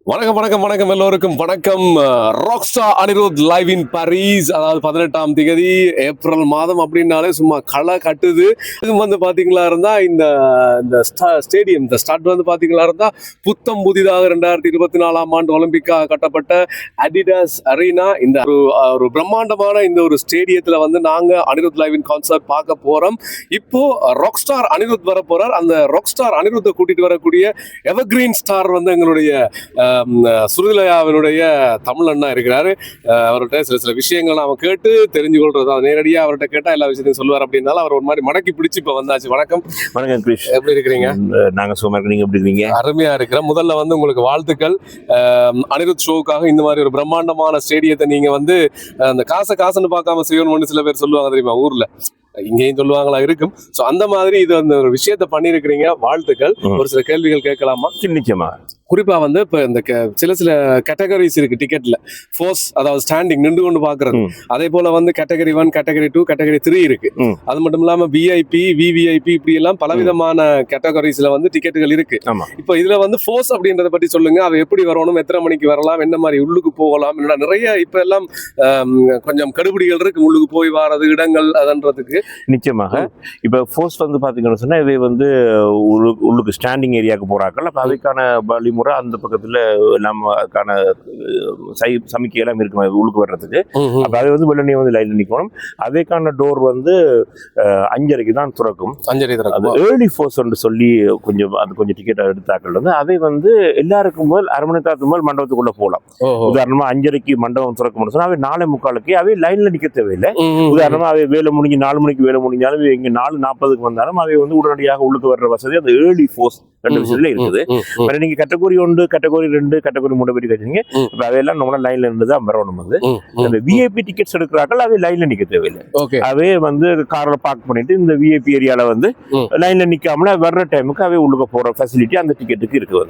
வணக்கம் வணக்கம் வணக்கம் எல்லோருக்கும் வணக்கம். Rockstar Anirudh live in Paris. அதாவது 18ஆம் தேதி ஏப்ரல் மாதம் அப்படின்னாலே சும்மா களை கட்டுது. இது வந்து பாத்தீங்களா இருந்தா இந்த ஸ்டேடியம் இந்த ஸ்டாட் வந்து பாத்தீங்களா இருந்தா புத்தம் புதிதாக 2024ஆம் ஆண்டு ஒலிம்பிக்காக கட்டப்பட்ட அடிடாஸ் அரீனா. இந்த ஒரு பிரம்மாண்டமான இந்த ஒரு ஸ்டேடியத்துல வந்து நாங்க அனிருத் லைவ் இன் கான்சர்ட் பார்க்க போறோம். இப்போ ராக்ஸ்டார் அனிருத் வர போறார். அந்த ராக்ஸ்டார் அனிருத்தை கூட்டிட்டு வரக்கூடிய எவர்கிரீன் ஸ்டார் வந்து எங்களுடைய சுருதிலயாவினுடைய தமிழ் அண்ணா இருக்கிறாரு. அவர்கிட்ட சில விஷயங்கள் நாம கேட்டு தெரிஞ்சு கொள்றது, நேரடியா அவர்கிட்ட கேட்டா எல்லா விஷயத்தையும் சொல்லுவார். அப்படின்னால அவர் ஒரு மாதிரி மடக்கி பிடிச்சி இப்ப வந்தாச்சு. வணக்கம். வணக்கம் கிருஷ், எப்படி இருக்கிறீங்க? நாங்க சும்மா இருக்கோம், நீங்க எப்படி இருக்கீங்க? அருமையா இருக்கிறேன். முதல்ல வந்து உங்களுக்கு வாழ்த்துக்கள். அனிருத் ஷோவுக்காக இந்த மாதிரி ஒரு பிரம்மாண்டமான ஸ்டேடியத்தை நீங்க வந்து அந்த காசுன்னு பார்க்காம செய்யணும்னு சில பேர் சொல்லுவாங்க தெரியுமா ஊர்ல, இங்கேயும் சொல்லுவாங்களா இருக்கும். சோ அந்த மாதிரி இது அந்த ஒரு விஷயத்த பண்ணிருக்கிறீங்க, வாழ்த்துக்கள். ஒரு சில கேள்விகள் கேட்கலாமா? நிச்சயமா. குறிப்பா வந்து இப்ப இந்த சில கேட்டகரிஸ் இருக்கு டிக்கெட்ல. ஃபோர்ஸ், அதாவது ஸ்டாண்டிங் நின்று கொண்டு பாக்குறது. அதே போல வந்து கேட்டகரி 1, கேட்டகரி 2, கேட்டகரி 3 இருக்கு. அது மட்டும் இல்லாம விஐபி, விவிஐபி இப்படி எல்லாம் பலவிதமான கேட்டகரிஸ்ல வந்து டிக்கெட்டுகள் இருக்கு. இப்ப இதுல வந்து ஃபோர்ஸ் அப்படின்றத பத்தி சொல்லுங்க. அது எப்படி வரணும், எத்தனை மணிக்கு வரலாம், என்ன மாதிரி உள்ளுக்கு போகலாம், நிறைய இப்ப எல்லாம் கொஞ்சம் கடுபிடிகள் இருக்கு உள்ளுக்கு போய் வர்றது இடங்கள் அதன்றதுக்கு. நிச்சயமாக. இப்ப ஃபோர்ஸ் வந்து பாத்தீங்கன்னு சொன்னா இவை வந்து உள்ளுக்கு ஸ்டாண்டிங் ஏரியாவுக்கு போறார்கள். அப்ப அதுக்கான வழிமுறை அந்த பக்கத்துல நம்மக்கான சமிக்கை எல்லாம் இருக்கு உள்ளுக்கு வர்றதுக்கு. அப்ப அதை வந்து வெள்ளனே வந்து லைன்ல நிக்கணும். அதேக்கான டோர் வந்து 5:30 தான் திறக்கும். ஏர்லி ஃபோர்ஸ் சொல்லி கொஞ்சம் டிக்கெட் எடுத்தாக்கள் வந்து அதை வந்து எல்லாருக்கும் முதல் அரை மணி நேரத்துக்கு முதல் மண்டபத்துக்குள்ள போகலாம். உதாரணமா 5:30 மண்டபம் திறக்க சொன்னா அவை 4:45 அவை லைன்ல நிக்க தேவையில்லை. உதாரணமா அவை வேலை முடிஞ்சு 4 மணிக்கு வேலை முடிஞ்சாலும் இங்க 4:40 வந்தாலும் அவை வந்து உடனடியாக உள்ளுக்கு வர்ற வசதி அந்த ஏர்லி ஃபோர்ஸ் ரெண்டு விஷயத்துல இருக்குது. நீங்க கேட்டகரி 1, கேட்டகரி 2, கேட்டகரி 3 பற்றி கேட்டீங்க. அவையெல்லாம் நம்ம லைன்ல இருந்து தான் வரணும். வந்து அந்த விஐபி டிக்கெட்ஸ் எடுக்கிறார்கள், அவை லைன்ல நிக்க தேவையில்லை. அவே வந்து கார்ல பார்க் பண்ணிட்டு இந்த விஐபி ஏரியால வந்து லைன்ல நிக்காமல வர்ற டைமுக்கு அவை உள்ளுக்கு போற ஃபெசிலிட்டி அந்த டிக்கெட்டுக்கு இருக்கு.